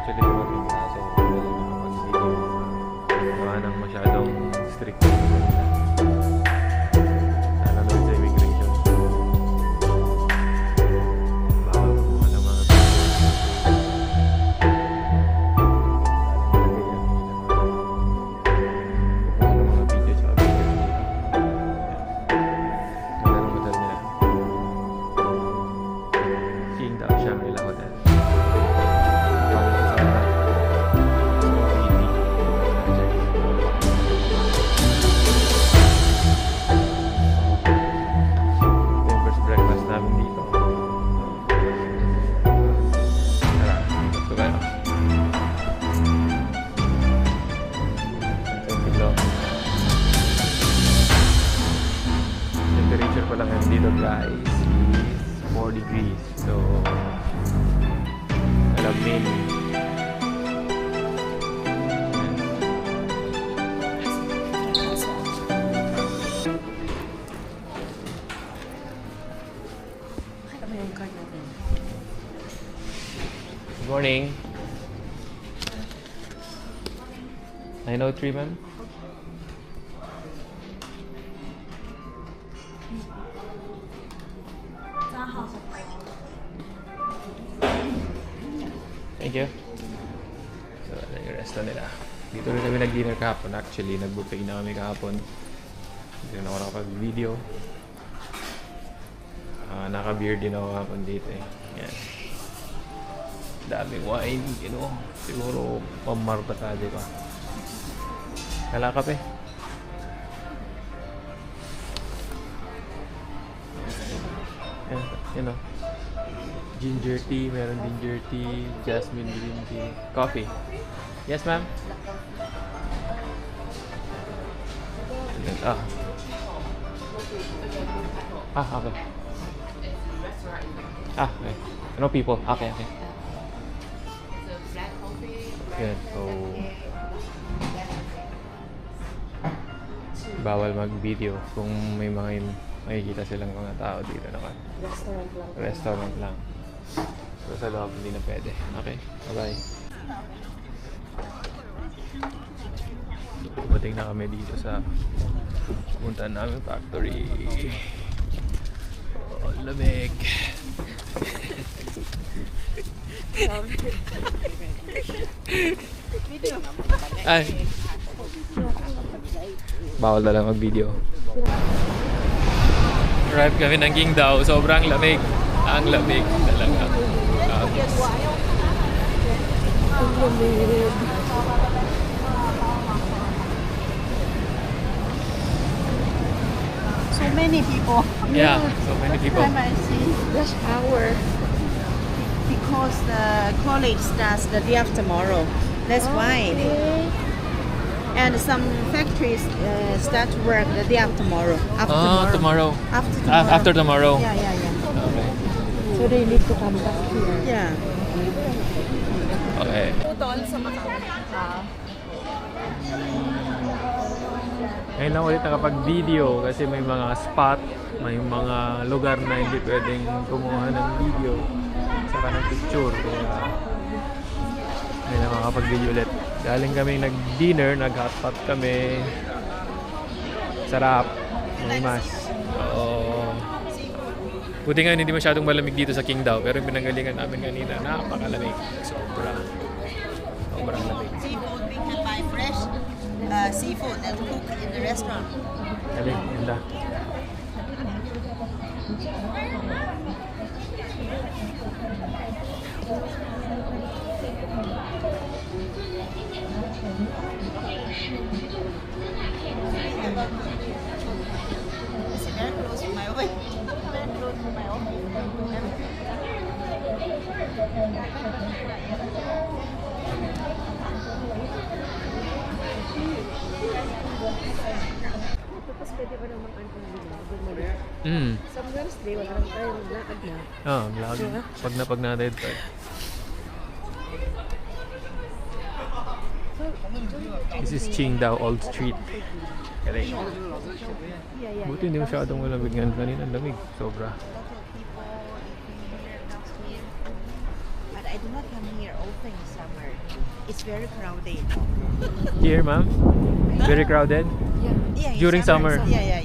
actually dumating kaso wala nakapag-video. Gawa ng masyadong strict. Lalo na sa immigration. Bawal kumuha ng mga video sa Shangri-La Hotel. Yung first breakfast namin dito. Tara, ikot ko kayo. Temperature pa lang ngayon dito guys is 4 degrees. So malamig. Good morning. 903 ma'am. Thank you. So, ano yung resto nila. Dito rin kami nag-dinner kahapon. Actually, nag-buffet na kami kahapon. Hindi na ako nakapag-video. Naka-beer din ako kahapon dito eh. Yan. Daming wine, you know. Siguro, pamarbatado pa. Kala kape. Yan, you know. Ginger tea, meron ginger tea, jasmine green tea, coffee. Yes, ma'am? Ah. Okay. Okay. No people. Okay. Good. So, bawal mag-video kung may mga makikita silang mga tao dito naman. Restaurant lang. So sa loob hindi na pwede. Okay, bye-bye. Dumating na kami dito sa punta namin factory. Oh, lamig. Ay. Bawal na lang mag-video. Arrive kami ng Qingdao. Sobrang lamig. Ang lamig talaga. So many people. Yeah, so many people. Time I see Rush hour. because the college starts the day after tomorrow. That's why. Okay. And some factories start work the day after tomorrow. Tomorrow. After tomorrow. After tomorrow. Yeah. Okay. So they need to come back here. Yeah. Okay. Ngayon lang ulit nakapag-video kasi may mga spot, may mga lugar na hindi pwedeng kumuha ng video saka ng picture. Kaya ngayon lang makapag-video ulit. Galing kami nag-dinner, nag-hotpot kami. Sarap. May mas. Oo. Buti nga hindi masyadong malamig dito sa Qingdao, pero yung pinanggalingan namin kanina, napakalamig. Sobrang lamig. Seafood, we can buy fresh seafood and cook in the restaurant. Galing, ganda. It's very close to my way. Very close to my office. Tapos pwede ba naman ang bumalik? Sa Wednesday, wala nang tayo maglakad na. Lagi. Pag na-dead pa. This is Qingdao Old Street. Galing. Buti hindi masyadong malamig nga kanina. Lamig. Sobra. But I I do not come here often in summer. It's very crowded. Here, ma'am? Very crowded? Yeah, in During summer. Yeah.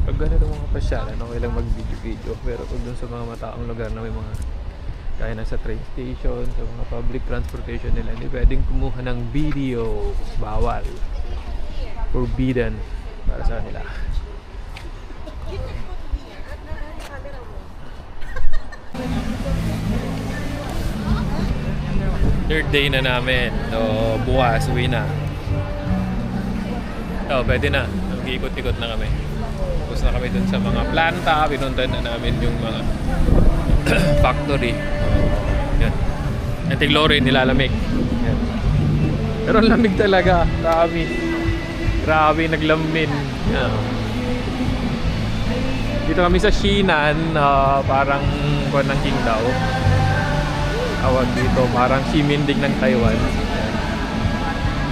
Pag ganito mga pasyalan, okay lang mag-video-video. Pero pag dun sa mga mataong lugar na may mga kaya nasa train station, sa mga public transportation nila, hindi pwedeng kumuha ng video. Bawal. Forbidden para sa nila. Third day na namin. So, bukas, uwi na. Oh, pwede na. Nag-iikot-ikot na kami. Tapos na kami dun sa mga planta. Pinuntahan na namin yung mga factory. Yan. Yung Tiglorin, nilalamig. Yan. Pero ang lamig talaga. Grabe, naglamin. Yan. Dito kami sa Shinan. Parang kuwan ng Qingdao. Tawag dito, parang Ximending ng Taiwan.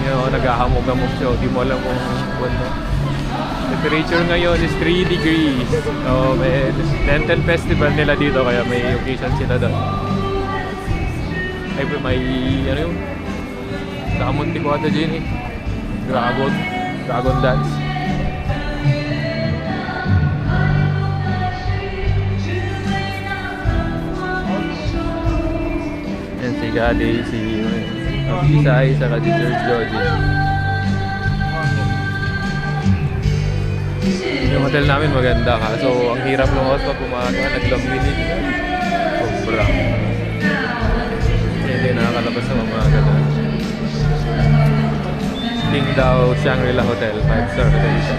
Yan. Naghahamog-hamog siya. Di mo alam kung ano. Temperature ngayon is 3 degrees. So, may Lenten Festival nila dito kaya may occasion sila doon. Ay, may ano yung Damon Tikwata dyan eh. Dragon dance. Yan si Gadi, si Isay, saka si George Joji. Yung hotel namin maganda kaso ang hirap lumabas pag umaga, naglaminin. Sobra. Hindi nakakalabas sa umaga na. Qingdao Shangri-La Hotel, 5-star hotel siya.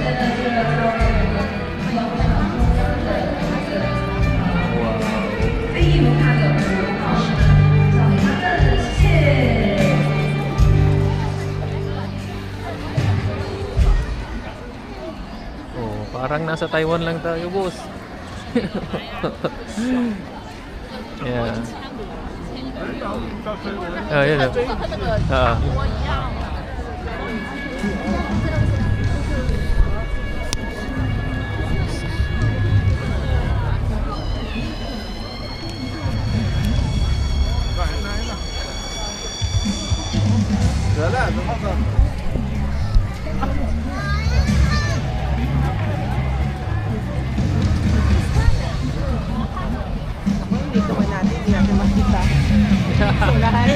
Parang nasa Taiwan lang tayo, boss. Yeah. Yan. Dito man natin, hindi natin makita. Unahan.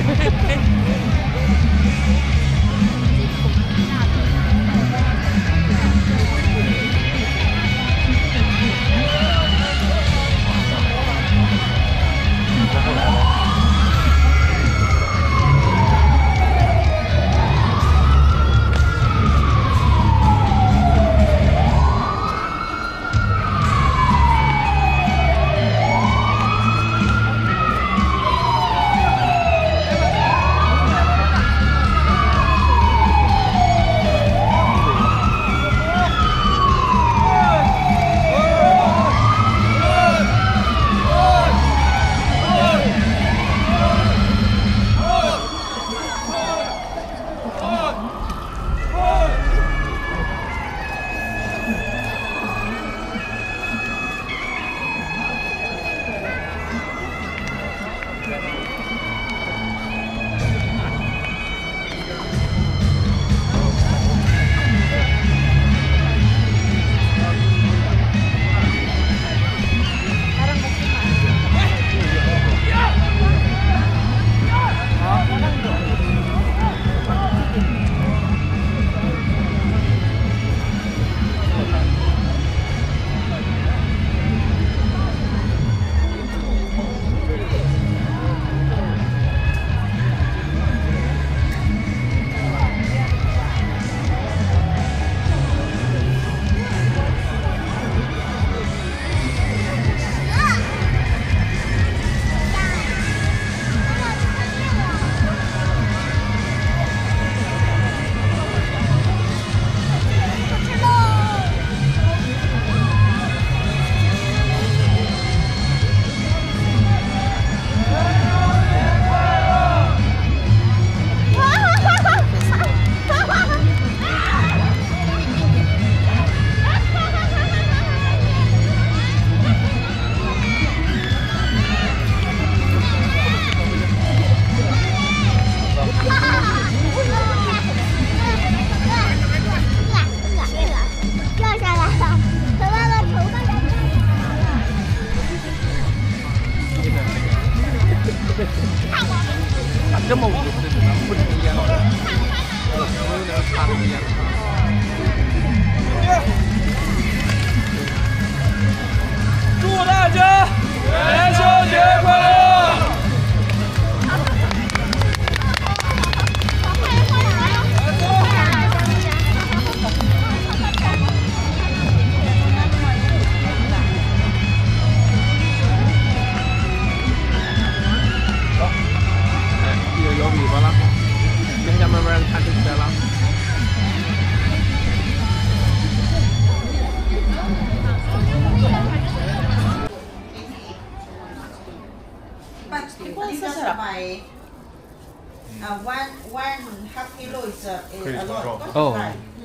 a lot. Oh,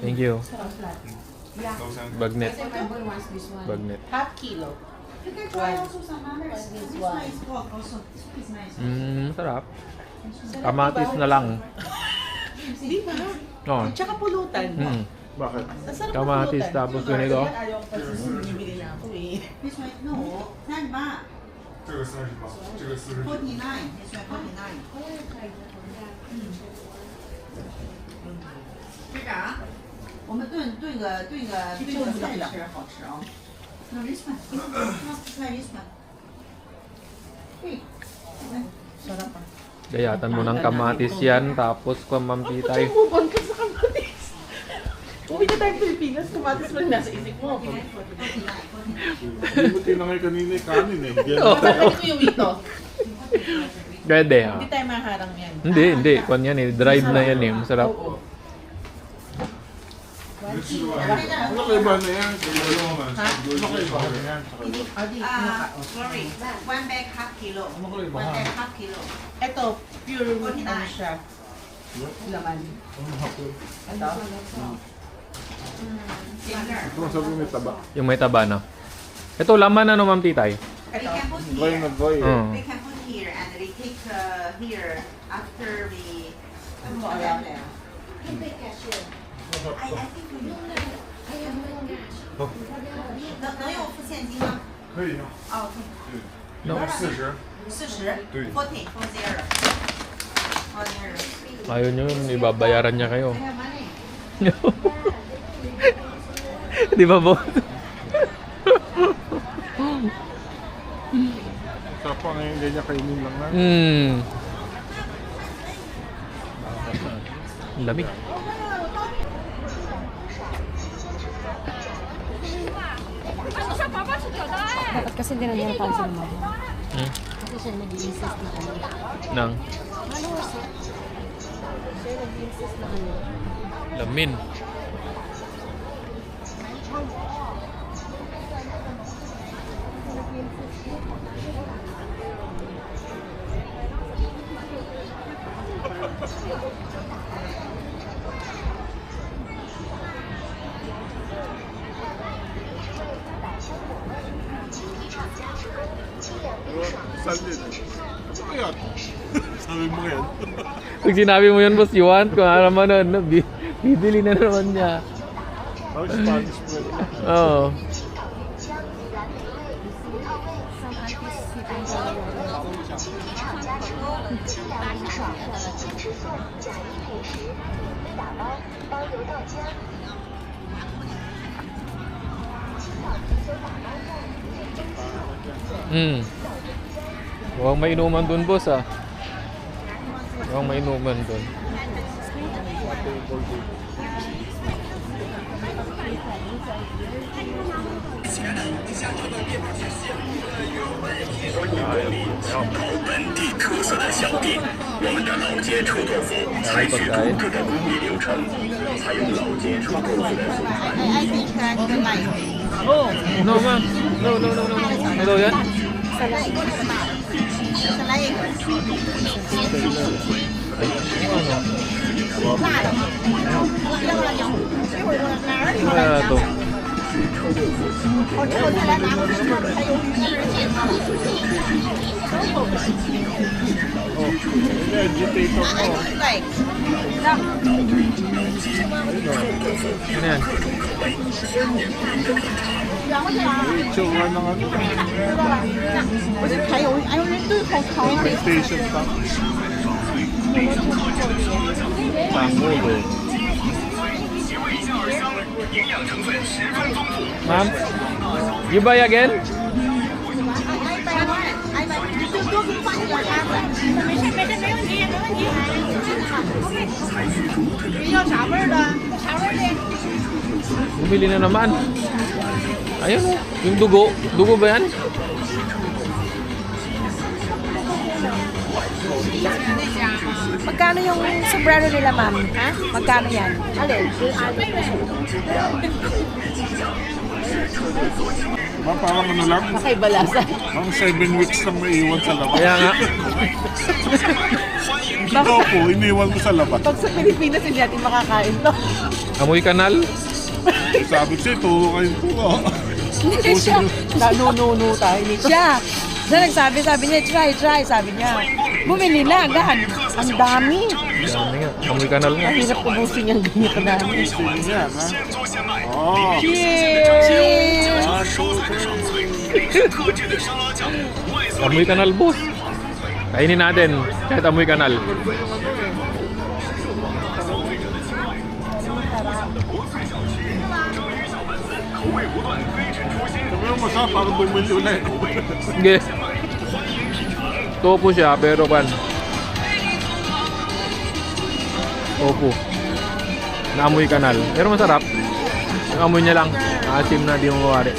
thank you. Bagnet. Bagnet. Half kilo. You can try also some others. This one is pork also. This is nice. Masarap. Kamatis na lang. Di ba? Oh. Tsaka pulutan. Bakit? Masarap na Kamatis pulutan. tapos ganito. Ayaw ko kasi bibili na ako eh. This one, no. 38. 这个38，这个40。 49. This one 49. 这个啊，我们炖个菜吃好吃啊。No, this one. Try this one. Sarap ah. Gayatan mo ng kamatis yan, tapos kumampitay. Bubon ka sa kamatis. Uwi na tayo Pilipinas, kamatis pa rin nasa isip mo. Hindi mo tinangay kanina yung kanin eh. Hindi yan. Bakit ko yung ito? Pwede ha. Hindi tayo maharang yan. Hindi. Kwan yan eh. Dried na yan eh. Masarap. Ano kayo ba na yan? Ano kayo ba na yan? Sorry. 1 bag half kilo. 1 bag half kilo. Ito, pure ano siya. Laman. Ito. Ito masabi may taba. Yung may taba na. Ito, laman ano, Ma'am Titay? We can put Dry here. na dry eh. We can put here and we take here after we. Ano mo alam? I think we. 能有付现金吗？可以啊。哦， No. 40。 40. 对 40. 40. Ayaw nyo yun, ibabayaran niya kayo. I have money. Di ba, boss? Sarap pa ngayon ganyan kainin lang na. Lamig. Dapat kasi hindi na niya napansin mo. Hmm? Kasi siya nag-i-insist na ano. Nang Ano siya? Siya nag-i-insist na ano. lamin. Sali. Ano yan? Sabi mo yan. Pag sinabi mo yun, boss, you want, kung alam mo na, bibili na naman niya. Bakit Spanish po? Oo. Huwag may inuman dun, boss, ah. Huwag may inuman dun. I think the light. Oh, no, ma'am. No. Ano yan? Salay. Ano to? Agitator ko. Ano yan? Itsura ng ano. Fermentation tank. Tango eh. Ma'am? You buy again? Bumili na naman. Ayun oh, yung dugo. Dugo ba yan? Magkano yung sombrero nila, ma'am? Ha? Magkano yan? Alin? Parang ano lang. Nakaibalasa. Parang 7 weeks lang naiiwan sa labas. Kaya nga. Tofu, iniwan ko sa labas. Pag sa Pilipinas, hindi natin makakain to. Amoy kanal. Sabi ko siya, turo kayo po. Siya, Nanununo tayo nito. siya nagsabi niya, try, sabi niya. Bumili na, agad. Ang dami. Dami nga. Amoy kanal nga. Ang hirap ubusin yung ganyan ka namin. Yan, ha? Oh. Cheers! Amoy kanal, boss. Kainin natin. Kahit amoy kanal. Sabi mo masarap, parang bumili ulit. Sige. Tofu siya, pero kan. Tofu. Naamoy kanal. Pero masarap. Yung amoy niya lang. Asim na, di mo mawari.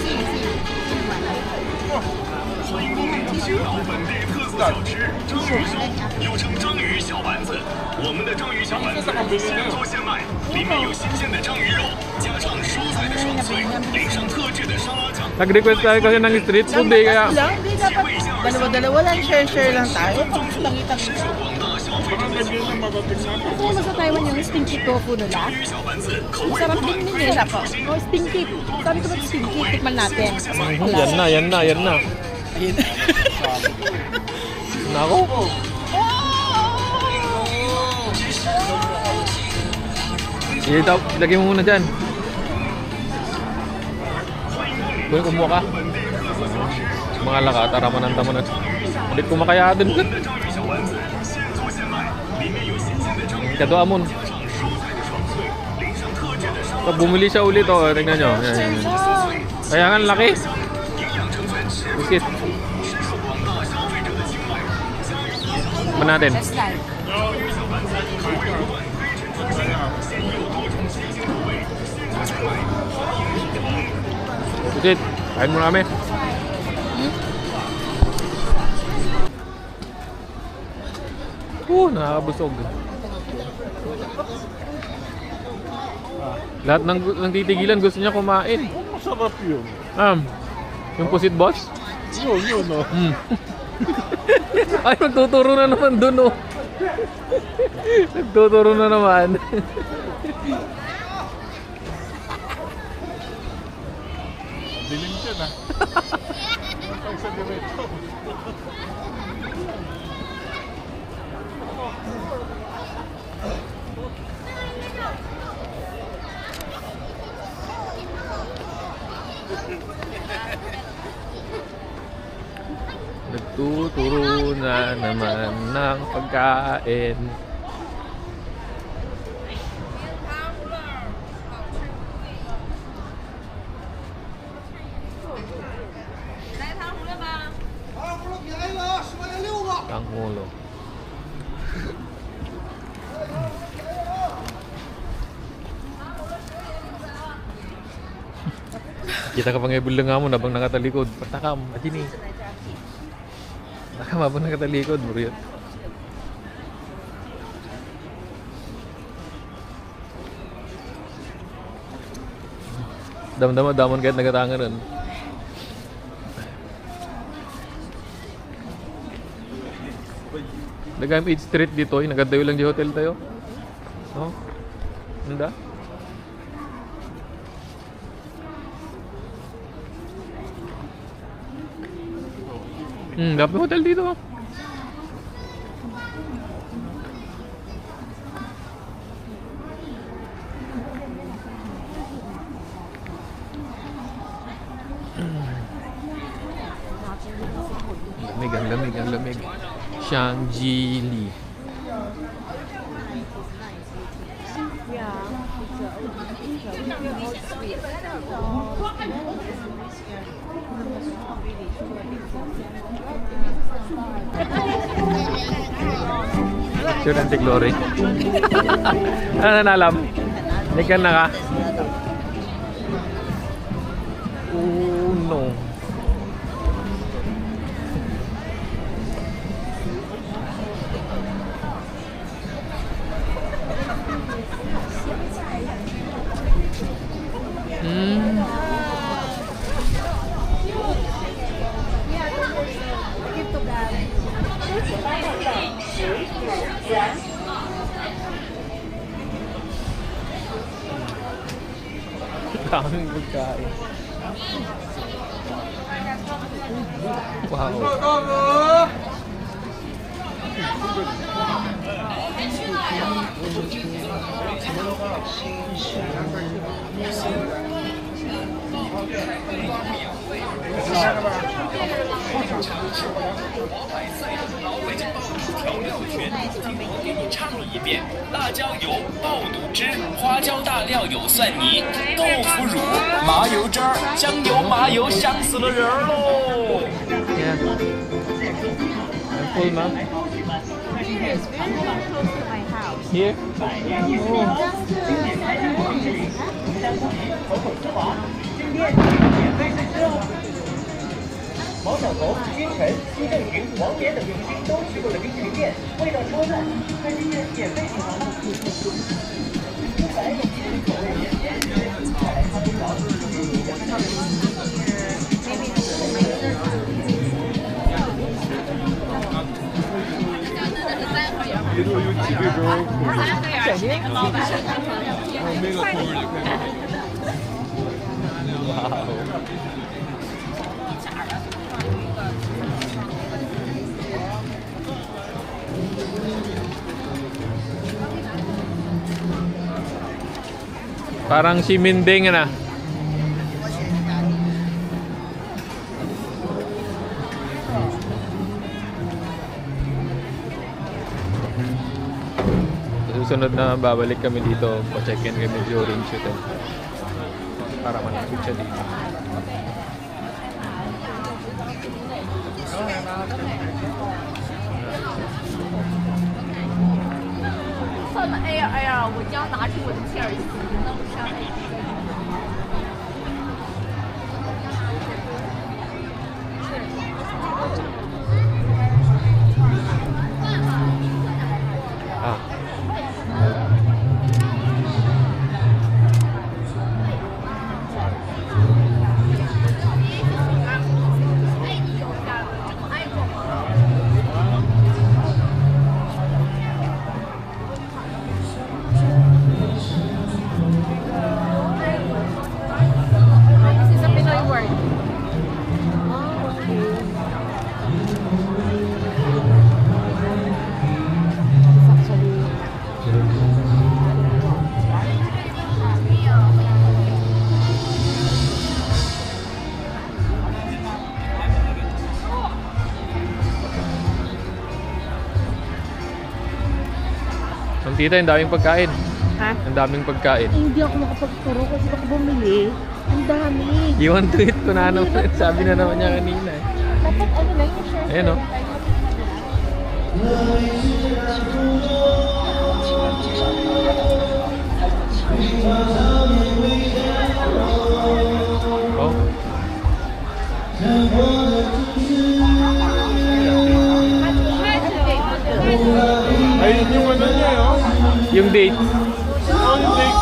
又称章鱼小丸子。我们的章鱼小丸子现做现卖，里面有新鲜的章鱼肉，加上蔬菜的爽脆，淋上特制的沙拉酱。 Nag-request tayo kasi ng street food eh, kaya Lang, hindi dapat. Dalawa-dalawa lang, share lang tayo. Langitang ito. Parang ganyan na magating natin. Gusto mo sa Taiwan yung stinky tofu nila? Masarap din yun eh. Sarap po. Oh, stinky. Sabi ko ba stinky? Tikman natin. yan na. Nako. Ilagay mo muna dyan. Kung kumuha ka. Mga laka, tara mananta mo na. Ulit kumakaya din. Kado amon. Pag bumili siya ulit, oh, tingnan nyo. Yan. Kaya nga laki. Biskit. Tikman natin. Biskit. Kain mo namin. Nakakabusog. Lahat ng titigilan gusto niya kumain. Masarap yun. Yung pusit boss? Yun, no. Ay, nagtuturo na naman dun, oh. Nagtuturo na naman. Dilim dyan, ha. Ang sa diretso. Nagtuturo na naman ng pagkain. Tanghulo. Kita ka pang nga mo nabang nakatalikod. Patakam, adini. Patakam habang nakatalikod, buryot. Damdam-damon kahit nagatangan rin. Nagam 8th Street dito, nagadayo lang di hotel tayo. Oh. Nanda? Dapat hotel dito. Ang lamig. Shangji-Li. Sure Auntie Glory. Ano na alam? Nikan na ka? Oh no. Yeah. daming pagkain. Wow.辣椒油、爆肚汁、花椒大料有蒜泥、豆腐乳、麻油汁儿、香油、麻油，香死了人喽！ Yeah. I'm full, ma'am. Yes, very close to my house. Here? Parang si Minding na. Susunod na babalik kami dito, pa-check-in kami during shoot para malapit siya dito. This is a Pinoy word. Oh, okay. It's actually... Ang tita, yung daming pagkain. Ha? Ang daming pagkain. Hindi ako makapagturo kasi baka bumili. Ang dami. You want to eat? Kunano, sabi na naman niya kanina. Dapat ano lang yung share. Ayan, oh. Oh. Ayun yung ano niya, oh. Yung date. Oh, yung date.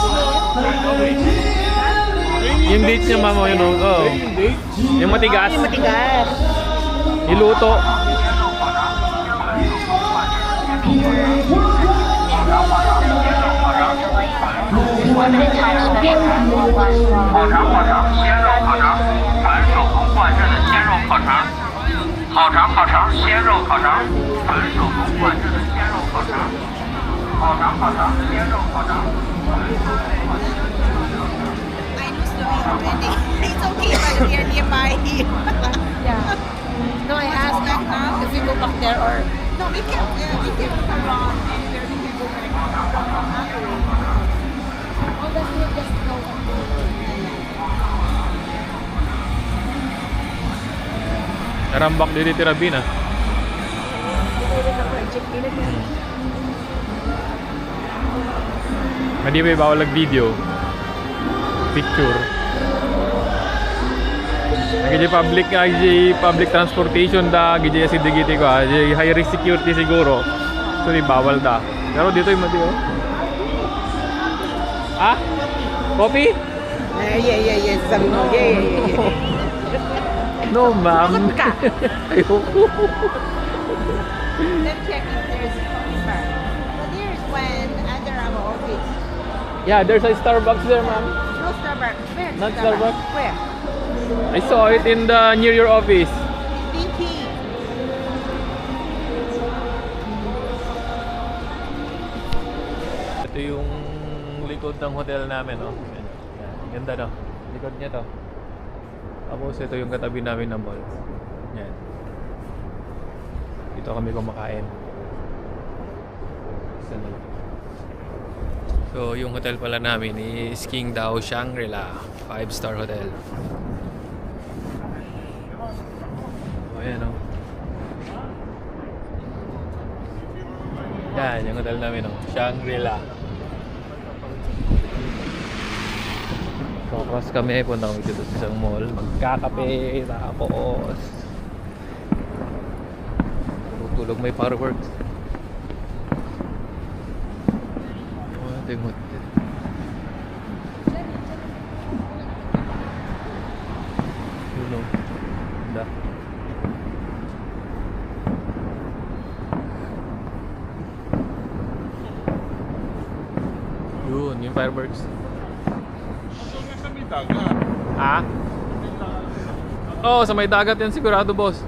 Yung date niya, mama, yun, oh. Oh. Yung date. Yung matigas. Yung matigas. Iluto. I lose the weight already. It's okay, but we are nearby here. Yeah. No, I asked if we go back there or... No, we can come around where we can go back. Oh, that's good. Just go. Narambak din dito Rabina. Hindi ba bawal mag-video? Picture. Nagiging public transportation da gigi si digiti ko high risk security siguro. So di bawal da. Pero dito yung mati oh. Ah? Coffee? Yeah. Sabi mo, yeah. No, ma'am. Ayoko. Let's check if there's a coffee bar. So there's one under our office. Yeah, there's a Starbucks there, ma'am. No Starbucks. Starbucks. Where? Not Starbucks? Where? I saw it in the near your office. Dinky. Ito yung likod ng hotel namin, no? Yan. Yan. Ganda, no? Likod niya to. Tapos ito yung katabi namin na mall. Yan. Dito kami kumakain. So, yung hotel pala namin is Qingdao Shangri-La 5-star hotel. O, yan, no? Yan, yung hotel namin, no? Shangri-La. So, cross kami, punta kami dito sa isang mall, magkakape, tapos tulog may fireworks. Oh, ito yung hotel. Yun, no? Ganda. Yun, yung fireworks. Sa may dagat. Ah? Oo, sa may dagat yan sigurado, boss.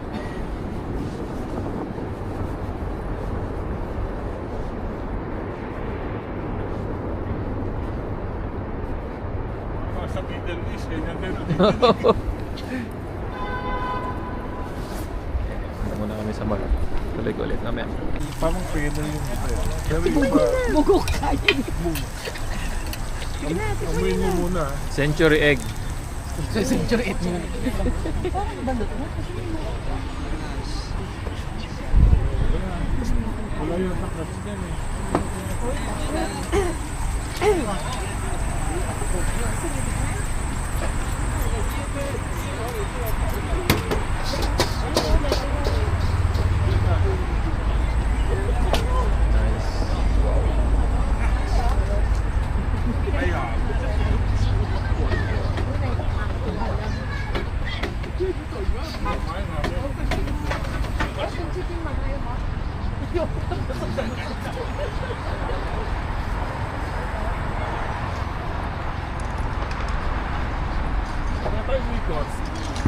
Sa Middle East, ganyan din. Punta muna kami sa mall. Tuloy ko ulit namin. Parang pwede yung pero iba. Mugok tayo. Amoy mo muna. Century egg. Century 8 mo. Parang balot na. Wala yung takas yan eh.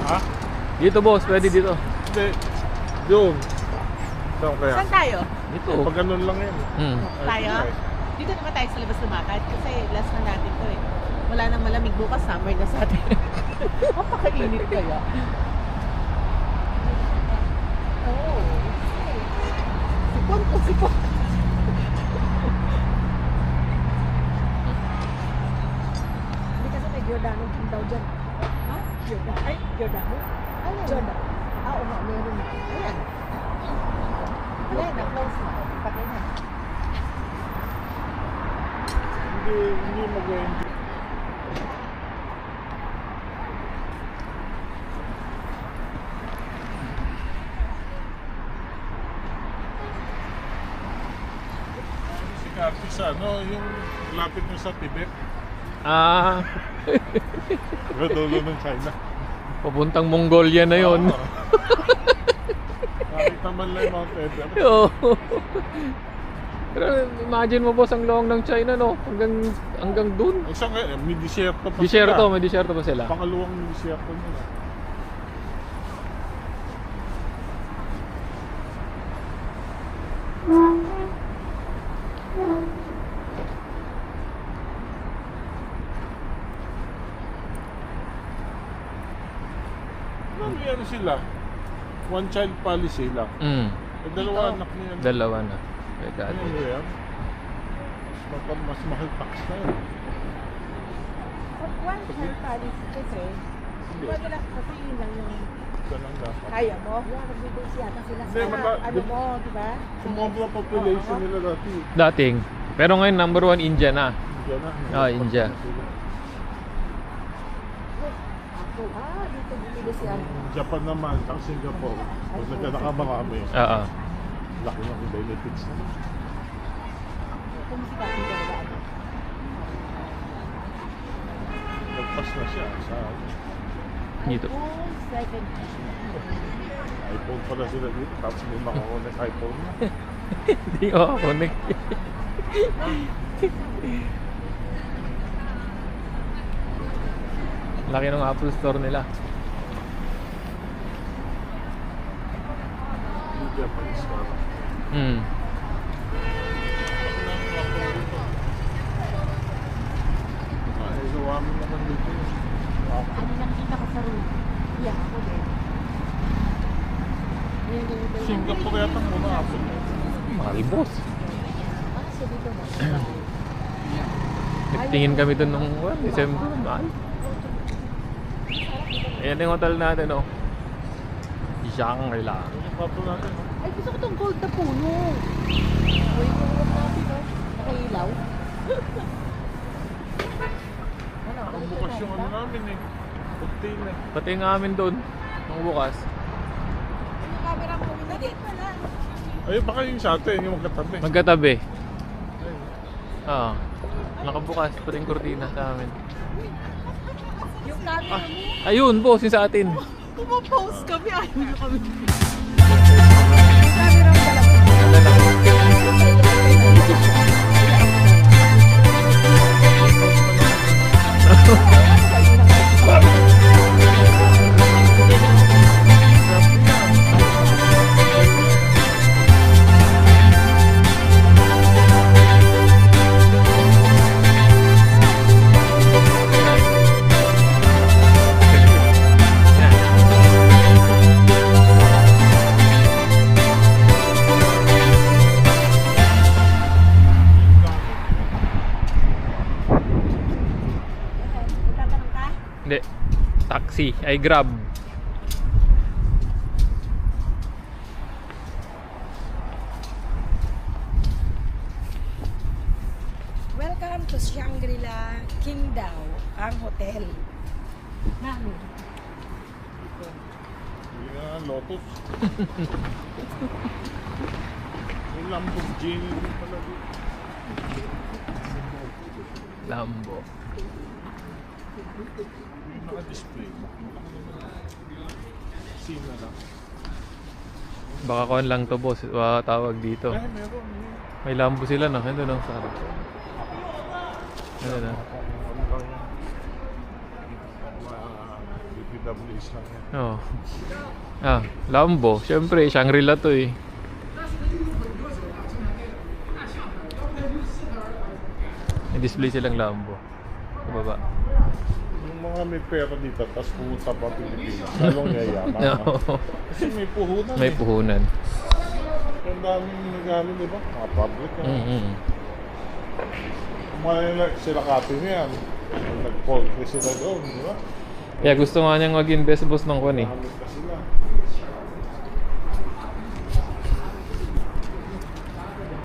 Ha? Dito, boss. Pwede dito. Hindi. Yun. Saan kaya? Saan tayo? Dito. Pag ganun lang yan. Tayo? Dito naman tayo sa labas lumakad kasi last na natin to eh. Wala nang malamig bukas, summer na sa atin. Napakainit kaya. Oh. Sipon po, sipon. Hindi kasi may Giordano daw dyan. Ha? Giordano? Ay, Giordano? Ayun. Giordano. Ah, oo nga, meron na. Ayan. Wala na, close na. Patay na. Hindi mag-enjoy. Si Curtis, ano, yung lapit mo sa Tibet, Ah, dulo ng China. papuntang Mongolia na yon. Nakita man lang yung Mount Everest. Oo. Pero imagine mo, boss, ang long ng China, no? Hanggang dun. Ang saan kaya? May disyerto pa Disyerto, sila. may disyerto pa sila. Pangalawang disyerto nila. Ano yan sila? One child policy lang. Mm. Eh, dalawa anak niya. Dalawa na. May Ano dati. yan? Mas mahal tax na yun. One child policy kasi, Hindi. wag lang kasi yun lang yung Ganun dapat. Kaya mo? yan, nagbibigay yata sila Hindi, sa mala- ano mo, di ba? Sumobra population nila dati. Dating. Pero ngayon, number 1, India na. India na. Ah, India. Ah, dito bumili si ano. Japan naman, ang Singapore. Pag nagkakamarami, Oo. laki ng benefits na. Kung si Kati talaga ano. Nagpas na siya sa Dito. iPhone 7. iPhone pala sila dito. Tapos may makakonek iPhone na. Hindi ko connect. Laki ng Apple Store nila. Japanese ka. Hmm. Ay, gawa mo naman dito. Ano nakita ko sa room? Yeah, ako din. Yan yung iba yung... Singapore yata muna Apple. Mahal, boss. Ah, so dito mo. Nagtingin kami dun nung December. Mahal. Ayan yung hotel natin, oh. Shangri-La. Yung kwarto natin. Ay, gusto ko itong gold na puno. Uy, yung room natin, no? Nakailaw. Ano, Ang bukas yung ano namin eh. Cocktail eh. Pati nga amin dun, nung bukas. Yung camera mo, hindi pala. Ayun, baka yung sa atin, yung magkatabi. Magkatabi. Oo. Nakabukas, pati yung kortina sa amin. Yung camera mo. Ayun, boss, yung sa atin. Pumapost kami, ayaw nyo kami. Yung camera mo pala. Hindi. Taxi. Ay, Grab. Welcome to Shangri-La Qingdao, ang hotel namin. Hindi nga, Lotus. Yung Lamborghini din pala dito. Lambo. Yung naka-display. Sina lang. Baka kuhan lang to, boss. Baka tawag dito. Eh, meron. May Lambo sila, no? Ito lang sa harap. Ano na? BPWs lang yan. Oo. Ah, Lambo. Siyempre, Shangri-La to eh. May display silang Lambo. Sa baba. Yung mga may pera dito, tapos pumunta pa Pilipinas. Lalong yayaman. Oo. Kasi may puhunan May eh. puhunan. Ang daming nag-ano, di ba? Mga public. Mm-hmm. Kumain sila copy niyan. Nag-podcast sila doon, di ba? Kaya gusto nga niyang mag-invest, boss, ng kuhan eh. Nakamit ka sila.